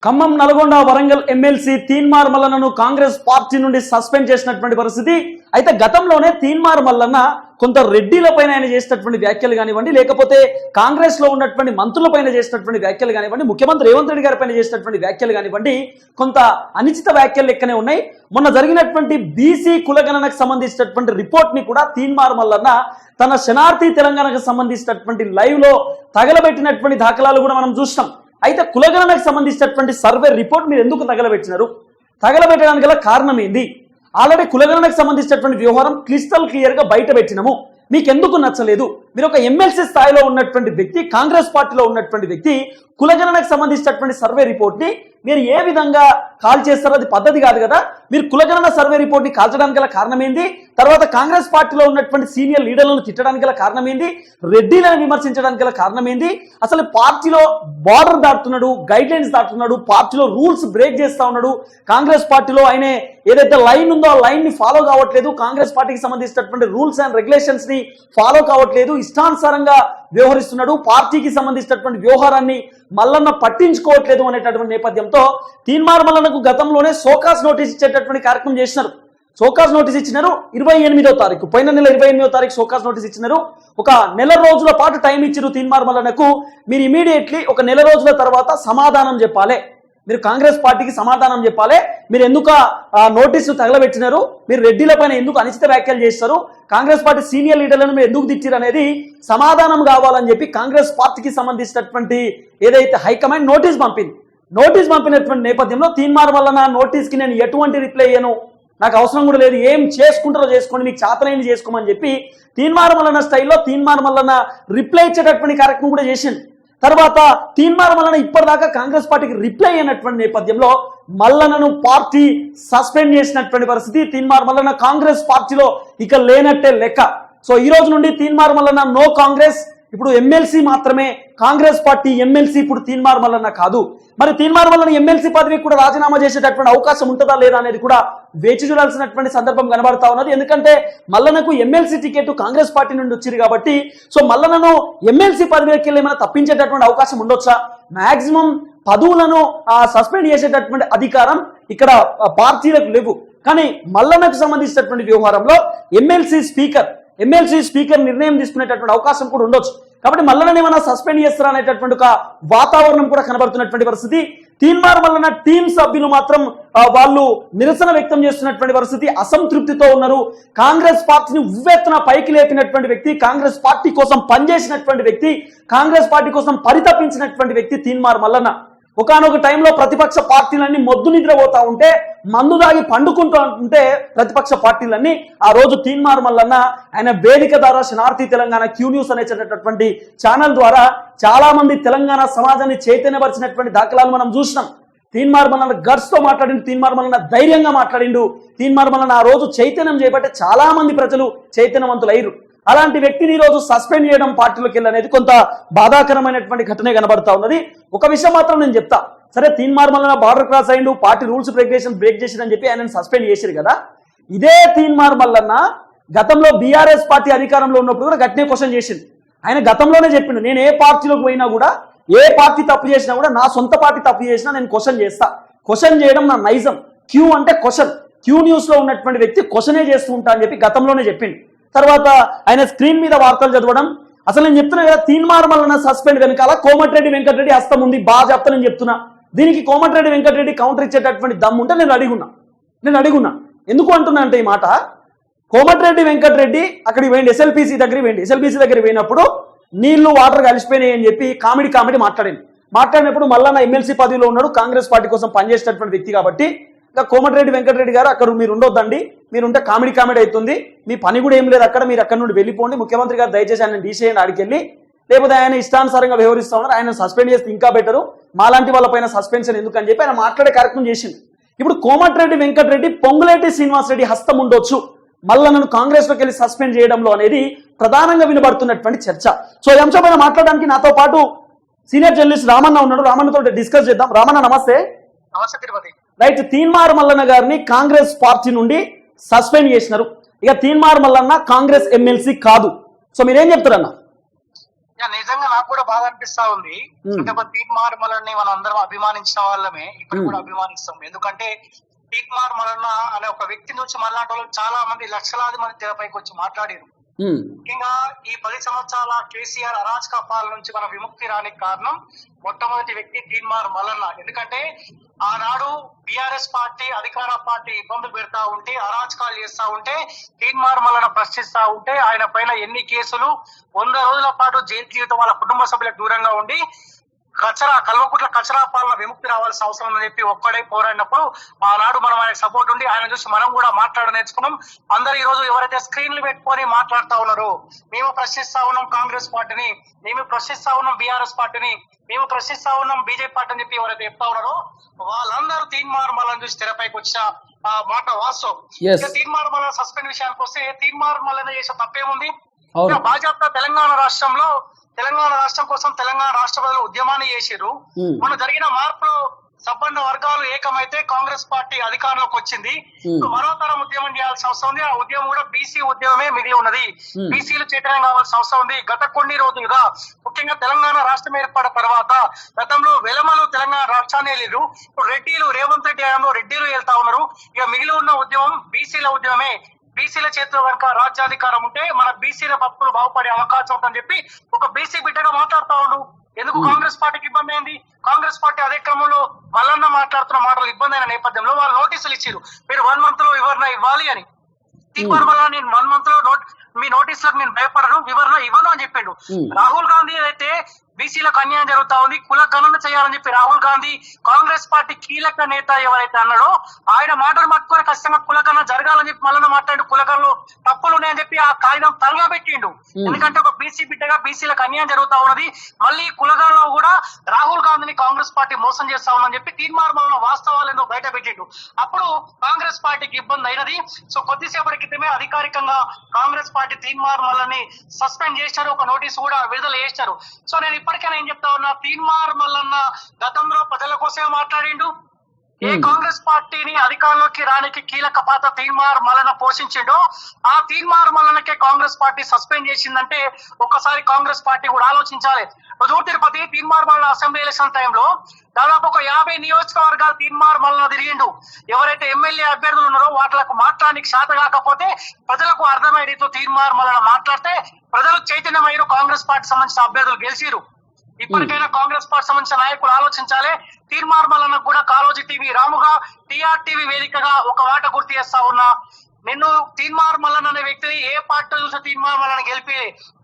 Khammam, Nalgonda, Warangal MLC Teenmar మల్లన్నను Congress party నుండి suspend చేసినటువంటి పరిస్థితి. అయితే గతంలోనే తీన్మార్ మల్లన్న కొంత రెడ్డిలపైన ఆయన చేసినటువంటి వ్యాఖ్యలు కానివ్వండి, లేకపోతే కాంగ్రెస్ లో ఉన్నటువంటి మంత్రులపైన చేసినటువంటి వ్యాఖ్యలు కానివ్వండి, ముఖ్యమంత్రి రేవంత్ రెడ్డి గారి పైన చేసినటువంటి వ్యాఖ్యలు కానివ్వండి, కొంత అనుచిత వ్యాఖ్యలు లెక్కనే ఉన్నాయి. మొన్న జరిగినటువంటి బీసీ కులగణనకు సంబంధించినటువంటి రిపోర్ట్ ని కూడా తీన్మార్ మల్లన్న తన శనార్థి తెలంగాణకు సంబంధించినటువంటి లైవ్ లో తగలబెట్టినటువంటి దాఖలాలు కూడా మనం చూస్తాం. అయితే కులగణనకు సంబంధించినటువంటి సర్వే రిపోర్ట్ మీరు ఎందుకు తగలబెట్టినారు? తగలబెట్టడానికి గల కారణం ఏంది? ఆల్రెడీ కులగణనకు సంబంధించినటువంటి వ్యవహారం క్లిస్టల్ క్లియర్ గా బయట పెట్టినాము. మీకు ఎందుకు నచ్చలేదు? మీరు ఒక ఎమ్మెల్సీ స్థాయిలో ఉన్నటువంటి వ్యక్తి, కాంగ్రెస్ పార్టీలో ఉన్నటువంటి వ్యక్తి, కులగణనకు సంబంధించినటువంటి సర్వే రిపోర్ట్ ని మీరు ఏ విధంగా కాల్ చేస్తారో అది పద్ధతి కాదు కదా. మీరు కులగణన సర్వే రిపోర్ట్ ని కాల్చడానికి గల కారణం ఏంది? తర్వాత కాంగ్రెస్ పార్టీలో ఉన్నటువంటి సీనియర్ లీడర్లను తిట్టడానికి గల కారణం ఏంది? రెడ్డిలను విమర్శించడానికి గల కారణం ఏంది? అసలు పార్టీలో బార్డర్ దాటుతున్నాడు, గైడ్ లైన్స్ దాటుతున్నాడు, పార్టీలో రూల్స్ బ్రేక్ చేస్తా ఉన్నాడు. కాంగ్రెస్ పార్టీలో ఆయన ఏదైతే లైన్ ఉందో ఆ లైన్ ని ఫాలో కావట్లేదు, కాంగ్రెస్ పార్టీకి సంబంధించినటువంటి రూల్స్ అండ్ రెగ్యులేషన్స్ ని ఫాలో కావట్లేదు, ఇష్టానుసారంగా వ్యవహరిస్తున్నాడు, పార్టీకి సంబంధించినటువంటి వ్యవహారాన్ని మల్లన్న పట్టించుకోవట్లేదు అనేటటువంటి నేపథ్యంతో తీన్మార్ మల్లన్నకు గతంలోనే సోకాస్ నోటీస్ ఇచ్చేటటువంటి కార్యక్రమం చేసినారు. సోకాస్ నోటీస్ ఇచ్చినారు 28వ తారీఖు, పోయిన నెల 28వ తారీఖు సోకాస్ నోటీస్ ఇచ్చినారు. ఒక నెల రోజుల పాటు టైం ఇచ్చారు తీన్మార్ మల్లన్నకు. మీరు ఇమీడియట్లీ ఒక నెల రోజుల తర్వాత సమాధానం చెప్పాలి, మీరు కాంగ్రెస్ పార్టీకి సమాధానం చెప్పాలి. మీరు ఎందుకు నోటీసు తగలబెట్టినారు, మీరు రెడ్డిల పైన ఎందుకు అనుచిత వ్యాఖ్యలు చేస్తారు, కాంగ్రెస్ పార్టీ సీనియర్ లీడర్లను మీరు ఎందుకు తిట్టారు అనేది సమాధానం కావాలని చెప్పి కాంగ్రెస్ పార్టీకి సంబంధించినటువంటి ఏదైతే హైకమాండ్ నోటీస్ పంపింది. నోటీస్ పంపినటువంటి నేపథ్యంలో తీన్మార్ మల్లన్న నోటీస్కి నేను ఎటువంటి రిప్లై అయ్యాను, నాకు అవసరం కూడా లేదు, ఏం చేసుకుంటారో చేసుకోండి, మీకు చేతనైంది చేసుకోమని చెప్పి తీన్మార్ మల్లన్న స్టైల్లో తీన్మార్ మల్లన్న రిప్లై ఇచ్చేటటువంటి కార్యక్రమం కూడా చేసింది. తర్వాత తీన్మార్ మల్లన్న ఇప్పటిదాకా కాంగ్రెస్ పార్టీకి రిప్లై అయినటువంటి నేపథ్యంలో మల్లన్నను పార్టీ సస్పెండ్ చేసినటువంటి పరిస్థితి. తీన్మార్ మల్లన్న కాంగ్రెస్ పార్టీలో ఇక లేనట్టే లెక్క. సో ఈ రోజు నుండి తీన్మార్ మల్లన్న నో కాంగ్రెస్, ఇప్పుడు ఎమ్మెల్సీ మాత్రమే. కాంగ్రెస్ పార్టీ ఎమ్మెల్సీ ఇప్పుడు తీన్మార్ మల్లన్న కాదు. మరి తీన్మార్ మల్లన్న ఎమ్మెల్సీ పదవికి కూడా రాజీనామా చేసేటటువంటి అవకాశం ఉంటుందా లేదా అనేది కూడా వేచి చూడాల్సినటువంటి సందర్భం కనబడతా ఉన్నది. ఎందుకంటే మల్లన్నకు ఎమ్మెల్సీ టికెట్ కాంగ్రెస్ పార్టీ నుండి వచ్చింది కాబట్టి సో మల్లన్నను ఎమ్మెల్సీ పదవికి ఏమైనా తప్పించేటటువంటి అవకాశం ఉండొచ్చా? మాక్సిమం పదవులను సస్పెండ్ చేసేటటువంటి అధికారం ఇక్కడ పార్టీలకు లేవు. కానీ మల్లన్నకు సంబంధించినటువంటి వ్యవహారంలో ఎమ్మెల్సీ స్పీకర్ నిర్ణయం తీసుకునేటటువంటి అవకాశం కూడా ఉండొచ్చు. కాబట్టి మల్లన్న ఏమైనా సస్పెండ్ చేస్తారా అనేటటువంటి ఒక వాతావరణం కూడా కనబడుతున్నటువంటి పరిస్థితి. తీన్మార్ మల్లన్న టీం సభ్యులు మాత్రం వాళ్ళు నిరసన వ్యక్తం చేస్తున్నటువంటి పరిస్థితి, అసంతృప్తితో ఉన్నారు. కాంగ్రెస్ పార్టీని ఉవ్వెత్తున పైకి లేపినటువంటి వ్యక్తి, కాంగ్రెస్ పార్టీ కోసం పనిచేసినటువంటి వ్యక్తి, కాంగ్రెస్ పార్టీ కోసం పరితపించినటువంటి వ్యక్తి తీన్మార్ మల్లన్న. ఒకనొక టైంలో ప్రతిపక్ష పార్టీలన్నీ మొద్దు నిద్రపోతా ఉంటే, మందు దాగి పండుకుంటూ ఉంటే ప్రతిపక్ష పార్టీలన్నీ ఆ రోజు తీన్మార్ మల్లన్న ఆయన వేదిక ద్వారా శనార్థి తెలంగాణ క్యూ న్యూస్ అనేటటువంటి ఛానల్ ద్వారా చాలా మంది తెలంగాణ సమాజాన్ని చైతన్యపరిచినటువంటి దాఖలాలు మనం చూసినాం. తీన్మార్ మల్లన్న గట్స్ తో మాట్లాడిండు, తీన్మార్ మల్లన్న ధైర్యంగా మాట్లాడిండు. తీన్మార్ మల్లన్న ఆ రోజు చైతన్యం చేయబట్టే చాలా మంది ప్రజలు చైతన్యవంతులయ్యారు. అలాంటి వ్యక్తిని ఈ రోజు సస్పెండ్ చేయడం పార్టీలోకి వెళ్ళనేది కొంత బాధాకరమైనటువంటి ఘటనే కనబడతా ఉన్నది. ఒక విషయం మాత్రం నేను చెప్తా, సరే తీన్మార్ మల్లన్న బార్డర్ క్రాస్ అయ్యిండు, పార్టీ రూల్స్ రెగ్యులేషన్ బ్రేక్ చేసిందని చెప్పి ఆయన సస్పెండ్ చేశారు కదా. ఇదే తీన్మార్ మల్లన్న గతంలో బీఆర్ఎస్ పార్టీ అధికారంలో ఉన్నప్పుడు కూడా గట్టినే క్వశ్చన్ చేసింది. ఆయన గతంలోనే చెప్పిండు, నేను ఏ పార్టీలోకి పోయినా కూడా, ఏ పార్టీ తప్పు చేసినా కూడా, నా సొంత పార్టీ తప్పు చేసినా నేను క్వశ్చన్ చేస్తా, క్వశ్చన్ చేయడం నా నైజం, క్యూ అంటే క్వశ్చన్, క్యూ న్యూస్ లో ఉన్నటువంటి వ్యక్తి క్వశ్చనే చేస్తూ ఉంటా అని చెప్పి గతంలోనే చెప్పిండు. తర్వాత ఆయన స్క్రీన్ మీద వార్తలు చదవడం, అసలు నేను చెప్తున్నా కదా తీన్మార్ మల్లన్న సస్పెండ్ వెనకాల కోమటిరెడ్డి వెంకటరెడ్డి హస్తం ఉంది, బాగా చెప్తానని చెప్తున్నా. దీనికి కోమటిరెడ్డి వెంకటరెడ్డి కౌంటర్ ఇచ్చేటటువంటి దమ్ము ఉంటే నేను అడిగున్నా. ఎందుకు అంటున్నా అంటే ఈ మాట, కోమటిరెడ్డి వెంకటరెడ్డి అక్కడికి పోయింది, ఎస్ఎల్పీసీ దగ్గర పోయినప్పుడు నీళ్లు వాటర్ కలిసిపోయినాయి అని చెప్పి కామెడీ మాట్లాడినప్పుడు మల్లన్న ఎమ్మెల్సీ పదవిలో ఉన్నాడు, కాంగ్రెస్ పార్టీ కోసం పనిచేసేటటువంటి వ్యక్తి కాబట్టి ఇంకా కోమటిరెడ్డి వెంకటరెడ్డి గారు అక్కడ మీరు ఉండొద్దండి, మీరుంటే కామెడీ అవుతుంది, మీ పని కూడా ఏం లేదు అక్కడ, మీరు అక్కడ నుండి వెళ్ళిపోండి, ముఖ్యమంత్రి గారు దయచేసి ఆయన తీసేయండి ఆడికెళ్ళి, లేకపోతే ఆయన ఇష్టానుసారంగా వ్యవహరిస్తా ఉన్నారు, ఆయన సస్పెండ్ చేస్తే ఇంకా బెటరు, మాలాంటి వాళ్ళపైన సస్పెన్షన్ ఎందుకని చెప్పి ఆయన మాట్లాడే కార్యక్రమం చేసింది. ఇప్పుడు కోమటిరెడ్డి వెంకటరెడ్డి పొంగులేటి శ్రీనివాసరెడ్డి హస్తం ఉండొచ్చు మల్లన్నను కాంగ్రెస్ లోకి వెళ్ళి సస్పెండ్ చేయడంలో అనేది ప్రధానంగా వినబడుతున్నటువంటి చర్చ. సో ఈ అంశం పైన మాట్లాడడానికి నాతో పాటు సీనియర్ జర్నలిస్ట్ రామన్న ఉన్నాడు, రామన్నతో డిస్కస్ చేద్దాం. రామన్న నమస్తే. రైట్, తీన్మార్ మల్లన్న గారిని కాంగ్రెస్ పార్టీ నుండి సస్పెండ్ చేసినారు. ఇక తీన్మార్ మల్లన్న కాంగ్రెస్ ఎమ్మెల్సీ కాదు, సో మీరేం చెప్తారన్నా? నిజంగా నాకు కూడా బాధ అనిపిస్తా ఉంది. అంటే తీన్మార్ మల్లన్నని మనం అందరం అభిమానించిన వాళ్ళమే, ఇప్పుడు కూడా అభిమానిస్తాం. ఎందుకంటే తీన్మార్ మల్లన్న అనే ఒక వ్యక్తి నుంచి మళ్ళాంటి వాళ్ళు చాలా మంది లక్షలాది మంది తెరపైకి వచ్చి మాట్లాడారు. ముఖ్యంగా ఈ 10 సంవత్సరాల కేసీఆర్ అరాచక పాలన నుంచి మన విముక్తి రానికి కారణం మొట్టమొదటి వ్యక్తి తీన్మార్ మల్లన్న. ఎందుకంటే ఆనాడు బీఆర్ఎస్ పార్టీ అధికార పార్టీ ఇబ్బందులు పెడతా ఉంటే, అరాచకాలు చేస్తా ఉంటే, తీన్మార్ మల్లన్న ప్రశ్నిస్తా ఉంటే ఆయన పైన ఎన్ని కేసులు, 100 రోజుల పాటు జైలు జీవితం వాళ్ళ కుటుంబ సభ్యులకు దూరంగా ఉండి కల్వకుట్ల కచరా పాలన విముక్తి రావాల్సిన అవసరం అని చెప్పి ఒక్కడే పోరాడినప్పుడు ఆనాడు మనం ఆయన సపోర్ట్ ఉండి ఆయన చూసి మనం కూడా మాట్లాడ నేర్చుకున్నాం. అందరు ఈ రోజు ఎవరైతే స్క్రీన్లు పెట్టుకొని మాట్లాడుతా ఉన్నారో, మేము ప్రశ్నిస్తా ఉన్నాం కాంగ్రెస్ పార్టీని, మేము ప్రశ్నిస్తా ఉన్నాం బీఆర్ఎస్ పార్టీని, మేము ప్రశ్నిస్తా ఉన్నాం బీజేపీ పార్టీ అని చెప్పి ఎవరైతే చెప్తా ఉన్నారో వాళ్ళందరూ తీన్మార్ మల్లన్న చూసి తెరపైకి వచ్చిన ఆ మాట వాస్తవం. తీన్మార్ మల్లన్న సస్పెండ్ విషయానికి వస్తే తీన్మార్ మల్లన్న చేసే తప్పేముంది? భాజపా తెలంగాణ రాష్ట్రం కోసం తెలంగాణ రాష్ట్ర ప్రజలు ఉద్యమాన్ని చేసిర్రు. మన జరిగిన మార్పులో సంపన్న వర్గాలు ఏకమైతే కాంగ్రెస్ పార్టీ అధికారంలోకి వచ్చింది. మరోతరం ఉద్యమం చేయాల్సిన అవసరం ఉంది. ఆ ఉద్యమం కూడా బీసీ ఉద్యమమే మిగిలి ఉన్నది. బీసీలు చైతన్యం కావాల్సిన అవసరం ఉంది. గత కొన్ని రోజులుగా ముఖ్యంగా తెలంగాణ రాష్ట్రం ఏర్పడిన తర్వాత గతంలో వెలమలు తెలంగాణ రాష్ట్రాన్ని వెళ్ళిరు. ఇప్పుడు రెడ్డిలు రేవంత్ రెడ్డి హయాంలో రెడ్డిలు వెళ్తా ఉన్నారు. ఇక మిగిలి ఉన్న ఉద్యమం బీసీల ఉద్యమమే. బీసీల చేతిలో కనుక రాజ్యాధికారం ఉంటే మన బీసీల భక్తులు బాగుపడే అవకాశం ఉందని చెప్పి ఒక బీసీ బిడ్డగా మాట్లాడుతా ఉండు. ఎందుకు కాంగ్రెస్ పార్టీకి ఇబ్బంది అయింది? కాంగ్రెస్ పార్టీ అదే క్రమంలో మల్లన్న మాట్లాడుతున్న మాటలు ఇబ్బంది అయిన నేపథ్యంలో వాళ్ళు నోటీసులు ఇచ్చారు, మీరు 1 month లో వివరణ ఇవ్వాలి అని. తీన్మార్ మల్లన్న నేను 1 month లో మీ నోటీసులకు నేను భయపడను, వివరణ ఇవ్వను అని చెప్పిండు. రాహుల్ గాంధీ అయితే బీసీలకు అన్యాయం జరుగుతా ఉంది, కుల గణన చేయాలని చెప్పి రాహుల్ గాంధీ కాంగ్రెస్ పార్టీ కీలక నేత ఎవరైతే అన్నాడో ఆయన మాటలు పట్టుకొని ఖచ్చితంగా కులగణన జరగాలని చెప్పి మళ్ళీ మాట్లాడు, కులగణలో తప్పులు ఉన్నాయని చెప్పి ఆ కాగితం తలగా పెట్టిండు. ఎందుకంటే ఒక బీసీ బిడ్డగా బీసీలకు అన్యాయం జరుగుతా ఉన్నది, మళ్ళీ కులగణలో కూడా రాహుల్ గాంధీని కాంగ్రెస్ పార్టీ మోసం చేస్తా ఉందని చెప్పి తీన్మార్ మల్లన్న వాస్తవాలు ఏందో బయట పెట్టిండు. అప్పుడు కాంగ్రెస్ పార్టీకి ఇబ్బంది అయినది. సో కొద్దిసేపటి క్రితమే అధికారికంగా కాంగ్రెస్ పార్టీ తీన్మార్ మల్లన్ని సస్పెండ్ చేశారు, ఒక నోటీసు కూడా విడుదల చేశారు. సో నేను ఇప్పటికైనా ఏం చెప్తా ఉన్నా, తీన్మార్ మల్లన్న గతంలో ప్రజల కోసమే మాట్లాడిండు. ఏ కాంగ్రెస్ పార్టీని అధికారంలోకి రానికి కీలక పాత్ర తీన్మార్ మల్లన్న పోషించిండో ఆ తీన్మార్ మల్లన్నకే కాంగ్రెస్ పార్టీ సస్పెండ్ చేసిందంటే ఒక్కసారి కాంగ్రెస్ పార్టీ కూడా ఆలోచించాలి. హుజూర్ తిరుపతి తీన్మార్ మల్లన్న అసెంబ్లీ ఎలక్షన్ టైంలో దాదాపు ఒక 50 నియోజకవర్గాలు తీన్మార్ మల్లన్న తిరిగిండు. ఎవరైతే ఎమ్మెల్యే అభ్యర్థులు ఉన్నారో వాటికి మాట్లాడడానికి శాత కాకపోతే ప్రజలకు అర్థమయ్యేతో తీన్మార్ మల్లన్న మాట్లాడితే ప్రజలు చైతన్యమయ్యారు, కాంగ్రెస్ పార్టీ సంబంధించిన అభ్యర్థులు గెలిచిరు. ఇప్పటికైనా కాంగ్రెస్ పార్టీ సంబంధించిన నాయకులు ఆలోచించాలి. తీన్మార్ మల్లన్నకు కూడా కాలోజీ టీవీ రాముగా టీఆర్టీవీ వేదికగా ఒక వాట గుర్తు చేస్తా ఉన్నా, నిన్ను తీన్మార్ మల్లన్న అనే వ్యక్తిని ఏ పార్టీ చూసే తీన్మార్ మల్లన్న గెలిపి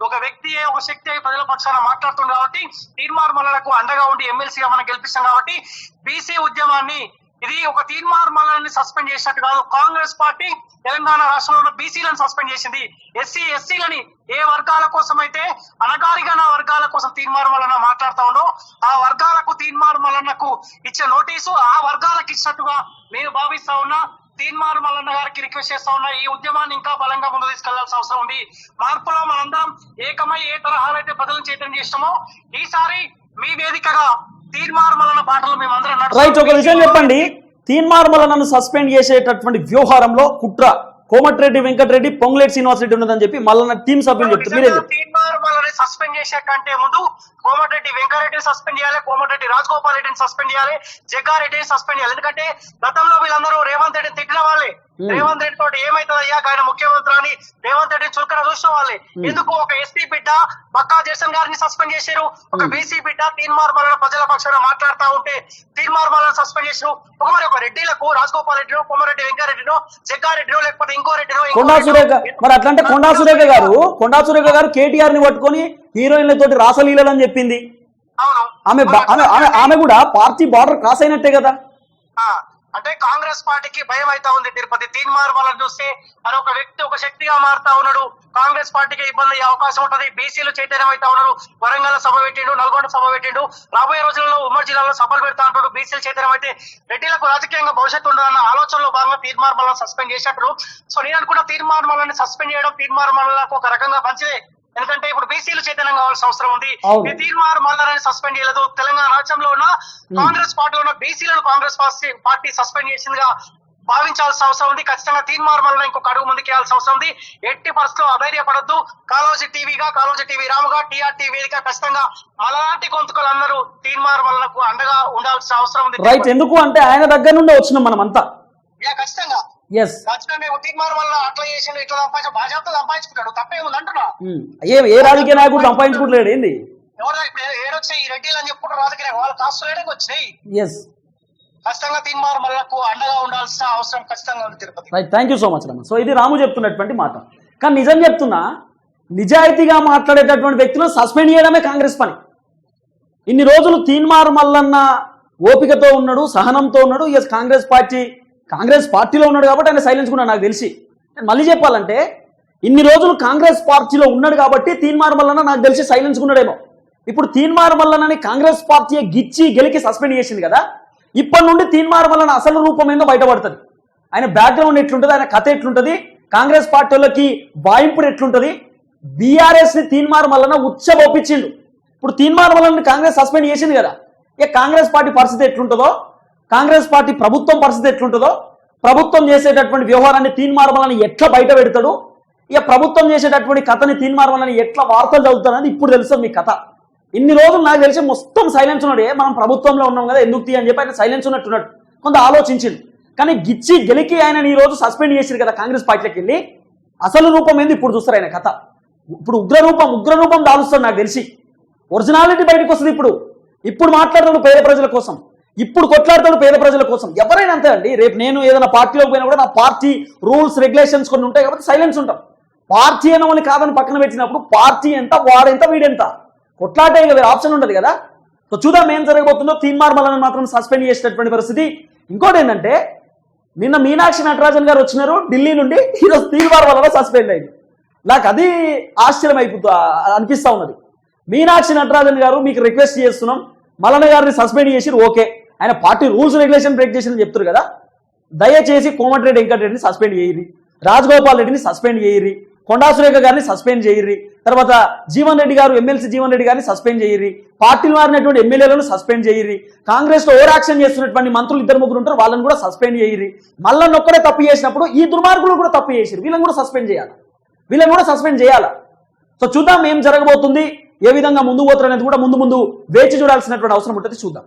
ఒక వ్యక్తి ఒక శక్తి ప్రజల పక్షాన మాట్లాడుతుంది కాబట్టి తీన్మార్ మల్లన్నకు అండగా ఉండి ఎమ్మెల్సీగా మనం గెలిపిస్తాం కాబట్టి బీసీ ఉద్యమాన్ని ఇది ఒక తీన్మార్ మల్లన్నని సస్పెండ్ చేసినట్టు కాదు. కాంగ్రెస్ పార్టీ తెలంగాణ రాష్ట్రంలో ఉన్న బీసీలను సస్పెండ్ చేసింది. ఎస్సీలని ఏ వర్గాల కోసం అయితే అనగారిన వర్గాల కోసం తీన్మార్ మల్లన్న మాట్లాడుతా ఉండో ఆ వర్గాలకు తీన్మార్ మల్లన్నకు ఇచ్చే నోటీసు ఆ వర్గాలకు ఇచ్చినట్టుగా నేను భావిస్తా ఉన్నా. తీన్మార్ మల్లన్న గారికి రిక్వెస్ట్ చేస్తా ఉన్నా, ఈ ఉద్యమాన్ని ఇంకా బలంగా ముందు తీసుకెళ్లాల్సిన అవసరం ఉంది. మార్పులో మనందరం ఏకమై ఏ తరహాలో అయితే ప్రజలను చైతన్యం చేస్తామో ఈసారి మీ వేదికగా తీన్మార్ మల్లన్న బాటలు మేమందరం రైట్. ఒక విషయం చెప్పండి, తీన్మార్ మల్లన్నను సస్పెండ్ చేసేటటువంటి వ్యవహారంలో కుట్ర కోమటిరెడ్డి వెంకటరెడ్డి పొంగులేటి శ్రీనివాసరెడ్డి ఉన్నదని చెప్పి మల్లన్న టీం సభ్యులు చెప్తున్నారు. తీన్మార్ మల్లన్నని సస్పెండ్ చేసే కంటే ముందు కోమటిరెడ్డి వెంకటరెడ్డిని సస్పెండ్ చేయాలి, కోమటిరెడ్డి రాజగోపాల్ రెడ్డిని సస్పెండ్ చేయాలి, జగ్గారెడ్డిని సస్పెండ్ చేయాలి. ఎందుకంటే గతంలో వీళ్ళందరూ రేవంత్ రెడ్డిని తిట్టిన వాళ్ళే. రేవంత్ రెడ్డి తోటి ఏమైతుంది అయ్యా ఆయన ముఖ్యమంత్రి అని రేవంత్ రెడ్డిని చులకన చూసిన వాళ్ళే. ఎందుకు ఒక ఎస్పీ బిడ్డ బక్కా జయసన్ గారిని సస్పెండ్ చేశారు, ఒక బీసీ బిడ్డ తీన్మార్ మల్లన్న ప్రజల పక్షాన మాట్లాడుతూ ఉంటే తీన్మార్ మల్లన్న సస్పెండ్ చేశారు. ఒక రెడ్డిలకు రాజగోపాల్ రెడ్డినో కోమరెడ్డి వెంకరెడ్డినో జగ్గారెడ్డినో లేకపోతే ఇంకో రెడ్డినో కొండా సురేఖ మరి అట్లంటే కొండా సురేఖ గారు కేటీఆర్ ని పట్టుకొని హీరోయిన్ల తోటి రాసలీలలు అని చెప్పింది. ఆమె కూడా పార్టీ బార్డర్ క్రాస్ అయినట్టే కదా. అంటే కాంగ్రెస్ పార్టీకి భయం అయితే ఉంది. తిరుపతి తీన్మార్ మల్లన్న చూస్తే అని ఒక వ్యక్తి ఒక శక్తిగా మారుతా ఉన్నాడు, కాంగ్రెస్ పార్టీకి ఇబ్బంది అయ్యే అవకాశం ఉంటది. బీసీలు చైతన్యం అయితే ఉన్నారు, వరంగల్ సభ పెట్టిండు, నల్గొండ సభ పెట్టిండు, రాబోయే రోజుల్లో ఉమ్మడి జిల్లాలో సభలు పెడతా అంటాడు. బీసీలు చైతన్యం అయితే రెడ్డిలకు రాజకీయంగా భవిష్యత్తు ఉండదన్న ఆలోచనలో భాగంగా తీన్మార్ మల్లన్న సస్పెండ్ చేసినట్టు. సో నేను అనుకున్న తీన్మార్ మల్లన్న సస్పెండ్ చేయడం తీన్మార్ మల్లన్నకు ఒక రకంగా మంచిదే. ఎందుకంటే ఇప్పుడు బీసీలు చైతన్యం కావాల్సిన అవసరం ఉంది. తీన్మార్ మల్లన్నని సస్పెండ్ చేయలేదు. తెలంగాణ రాష్ట్రంలో ఉన్న కాంగ్రెస్ పార్టీలో ఉన్న బీసీలను కాంగ్రెస్ పార్టీ సస్పెండ్ చేసిందిగా భావించాల్సిన అవసరం ఉంది. ఖచ్చితంగా తీన్మార్ మల్లన్న ఇంకొక అడుగు ముందుకు వేయాల్సిన అవసరం ఉంది. ఎట్టి పరిస్థితుల్లో అధైర్యపడద్దు. కాళోజీ టీవీ రాముగా టీఆర్టీ వేదిక ఖచ్చితంగా మనలాంటి గొంతుకలందరూ తీన్మార్ మల్లన్నకు అండగా ఉండాల్సిన అవసరం ఉంది. రైట్, ఎందుకు అంటే ఆయన దగ్గర నుండి వచ్చినాం మనం అంతా. ఖచ్చితంగా తీన్మార్ మల్లన్న అట్లా చేసిండు, ఇట్లా భాజపా సంపాదించుకుంటాడు, తప్పేముంది అంటున్నా. ఏ రాజకీయ నాయకుడు సంపాదించుకుంటలేడు ఏంది? ఎవరైనా ఇప్పుడు ఏడొచ్చాయి ఈ రెడ్డిలు అని చెప్పుకుంటారు రాజకీయ వాళ్ళు కాస్తలేడానికి వచ్చినాయి. ఖచ్చితంగా తీన్మార్ మల్లన్నకు అండగా ఉండాల్సిన అవసరం ఖచ్చితంగా ఉంది Tirupati. Right, thank you so much రమ్మ. సో ఇది రాము చెప్తున్నటువంటి మాట. కానీ నిజం చెప్తున్నా, నిజాయితీగా మాట్లాడేటటువంటి వ్యక్తులను సస్పెండ్ చేయడమే కాంగ్రెస్ పని. ఇన్ని రోజులు తీన్మార్ మల్లన్న ఓపికతో ఉన్నాడు, సహనంతో ఉన్నాడు. ఇక కాంగ్రెస్ పార్టీలో ఉన్నాడు కాబట్టి ఆయన సైలెన్స్ కూడా నాకు తెలిసి. మళ్ళీ చెప్పాలంటే ఇన్ని రోజులు కాంగ్రెస్ పార్టీలో ఉన్నాడు కాబట్టి తీన్మార్ మల్లన్న నాకు తెలిసి సైలెన్స్ ఉన్నాడేమో. ఇప్పుడు తీన్మార్ మల్లన్నని కాంగ్రెస్ పార్టీ గిచ్చి గెలికి సస్పెండ్ చేసింది కదా, ఇప్పటి నుండి తీన్మార్ మల్లన్న అసలు రూపం ఏందో బయటపడుతుంది. ఆయన బ్యాక్గ్రౌండ్ ఎట్లుంటుంది, ఆయన కథ ఎట్లుంటుంది, కాంగ్రెస్ పార్టీలకి వాయింపుడు ఎట్లుంటుంది. బీఆర్ఎస్ ని తీన్మార్ మల్లన్న ఉచ్చబొప్పించిండు. ఇప్పుడు తీన్మార్ మల్లన్న కాంగ్రెస్ సస్పెండ్ చేసింది కదా, ఇక కాంగ్రెస్ పార్టీ పరిస్థితి ఎట్లుంటుందో, కాంగ్రెస్ పార్టీ ప్రభుత్వం పరిస్థితి ఎట్లుంటుందో, ప్రభుత్వం చేసేటటువంటి వ్యవహారాన్ని తీన్మార్ మల్లన్న ఎట్లా బయట పెడతాడు, ఇక ప్రభుత్వం చేసేటటువంటి కథని తీన్మార్ మల్లన్న ఎట్లా వార్తలు చదువుతాడని ఇప్పుడు తెలుస్తుంది మీ కథ. ఇన్ని రోజులు నాకు తెలిసి మొత్తం సైలెన్స్ ఉన్నాడు. మనం ప్రభుత్వంలో ఉన్నాం కదా ఎందుకు అని చెప్పి ఆయన సైలెన్స్ ఉన్నట్టున్నాడు, కొంత ఆలోచించింది. కానీ గిచ్చి గెలికి ఆయన ఈ రోజు సస్పెండ్ చేశారు కదా కాంగ్రెస్ పార్టీలోకి వెళ్ళి. అసలు రూపం ఏంది ఇప్పుడు చూస్తారు ఆయన కథ. ఇప్పుడు ఉగ్రరూపం దాలుస్తాడు నాకు తెలిసి. ఒరిజినాలిటీ బయటకు వస్తుంది. ఇప్పుడు మాట్లాడతాడు పేద ప్రజల కోసం, ఇప్పుడు కొట్లాడతాడు పేద ప్రజల కోసం. ఎవరైనా అంతే అండి. రేపు నేను ఏదైనా పార్టీలోకి పోయినా కూడా నా పార్టీ రూల్స్ రెగ్యులేషన్స్ కొన్ని ఉంటాయి కాబట్టి సైలెన్స్ ఉంటాం. పార్టీ అయిన వాళ్ళని కాదని పక్కన పెట్టినప్పుడు పార్టీ ఎంత, వాడెంత, వీడెంత కొట్లాటే వేరే ఆప్షన్ ఉండదు కదా. సో చూద్దాం ఏం జరగబోతుందో. తీన్మార్ మల్లన్న మాత్రం సస్పెండ్ చేసేటటువంటి పరిస్థితి. ఇంకోటి ఏంటంటే నిన్న మీనాక్షి నటరాజన్ గారు వచ్చినారు ఢిల్లీ నుండి, ఈరోజు తీన్మార్ మల్లన్న సస్పెండ్ అయింది. నాకు అది ఆశ్చర్యం అనిపిస్తా ఉన్నది. మీనాక్షి నటరాజన్ గారు మీకు రిక్వెస్ట్ చేస్తున్నాం, మల్లన్న గారిని సస్పెండ్ చేసి ఓకే, ఆయన పార్టీ రూల్స్ రెగ్యులేషన్ బ్రేక్ చేసిందని చెప్తారు కదా, దయచేసి కోమటిరెడ్డి వెంకటరెడ్డిని సస్పెండ్ చేయరి, రాజగోపాల్ రెడ్డిని సస్పెండ్ చేయరి, కొండా సురేఖ గారిని సస్పెండ్ చేయరి, తర్వాత జీవన్ రెడ్డి గారు ఎమ్మెల్సీ జీవన్ రెడ్డి గారిని సస్పెండ్ చేయరి, పార్టీలు మారినటువంటి ఎమ్మెల్యేలను సస్పెండ్ చేయరి, కాంగ్రెస్ లో ఓవర్ యాక్షన్ చేస్తున్నటువంటి మంత్రులు 2-3 ఉంటారు వాళ్ళని కూడా సస్పెండ్ చేయరి. మల్లన్న ఒక్కడే తప్పు చేసినప్పుడు ఈ దుర్మార్గులు కూడా తప్పు చేసిరు, వీళ్ళని కూడా సస్పెండ్ చేయాలా. సో చూద్దాం ఏం జరగబోతుంది, ఏ విధంగా ముందు పోతారు అనేది కూడా ముందు వేచి చూడాల్సినటువంటి అవసరం ఉంటుంది. చూద్దాం.